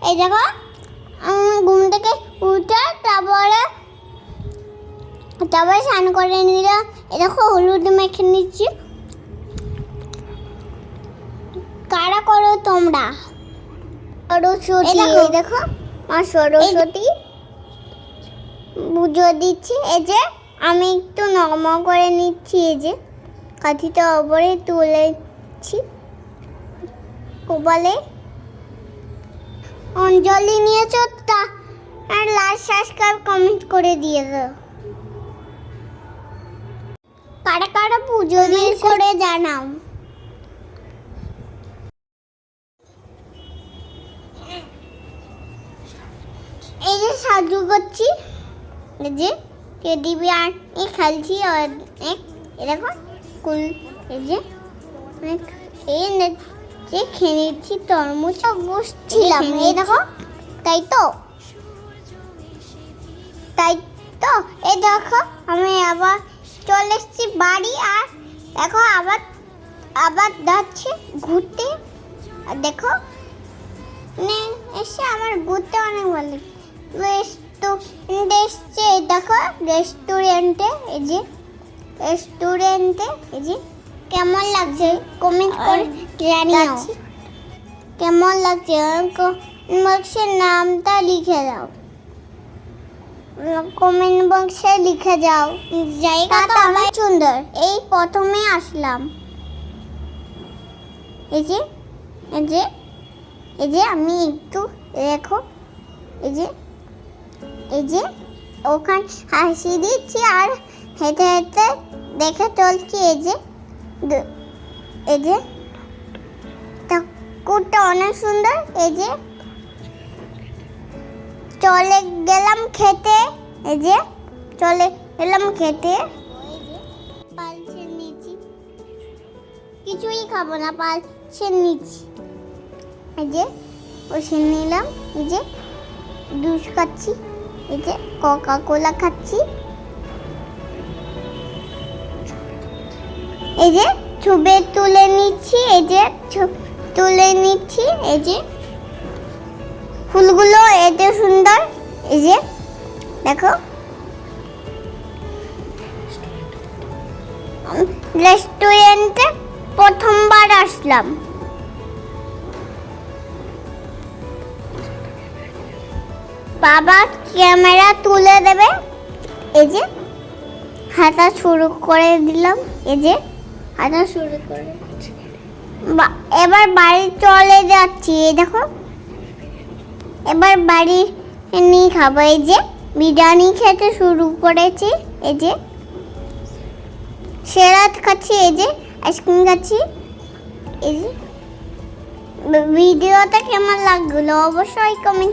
এই দেখো আমি ঘুম থেকে উঠে তারপরে স্নান করে নিলাম। এই দেখো হলুদ মেখে নিচ্ছি। কারা করো তোমরা? সরস্বতী, এই দেখো মা সরস্বতী পুজো দিচ্ছি। এই যে আমি একটু নরম করে নিচ্ছি। এই যে কাঠিটা ওপরে তুলেছি কপালে অঞ্জলি নিয়েছো তা আর লাইক সাবস্ক্রাইব কমেন্ট করে দিয়ে দাও। কারা কারা পুজো দিয়ে করে জানাও। এই যে সাজু করছি, এই যে টেডি বিয়ার খেলছি। এই দেখো কুল, এই যে এই যে খেয়ে নিচ্ছি তরমুজ বসছিলাম। এই দেখো তাই তো এই দেখো আমি আবার চলে এসেছি বাড়ি। আর দেখো আবার যাচ্ছি ঘুরতে। আর দেখো এসে আমার ঘুরতে অনেক ভালো লাগে। এসছে দেখো রেস্টুরেন্টে। এই যে রেস্টুরেন্টে এই যে কেমন লাগছে কমেন্ট করে জানিও। কেমন লাগছে বক্সের নামটা লিখে দাও, কমেন্ট বক্সে লিখে যাও। জায়গাটা অনেক সুন্দর। এই প্রথমে আসলাম। এই যে আমি একটু দেখো, এই যে ওখানে হাসি দিচ্ছি আর হেঁটে হেঁটে দেখে চলছি। এই যে ঠাকুরটা অনেক সুন্দর। এই যে চলে গেলাম খেতে। এই যে চলে গেলাম খেতে। পালছে নিচ্ছি, কিছুই খাবো না, পালছে নিচ্ছি। এই যে বসে নিলাম। এই যে জুস খাচ্ছি। এই যে কোকা কোলা খাচ্ছি। এই যে ছবি তুলে নিচ্ছি। এই যে তুলে নিচ্ছি। এই যে ফুলগুলো এত সুন্দর। এই যে দেখো রেস্টুরেন্টে প্রথমবার আসলাম। বাবা ক্যামেরা তুলে দেবে। এই যে হাঁটা শুরু করে দিলাম। এই যে হাঁটা শুরু করে এবার বাড়ি চলে যাচ্ছি। এই দেখো এবার বাড়ি নিয়ে খাবো। এই যে বিরিয়ানি খেতে শুরু করেছি। এই যে সেরাত খাচ্ছি। এই যে আইসক্রিম খাচ্ছি। এই যে ভিডিওটা কেমন লাগলো অবশ্যই কমেন্ট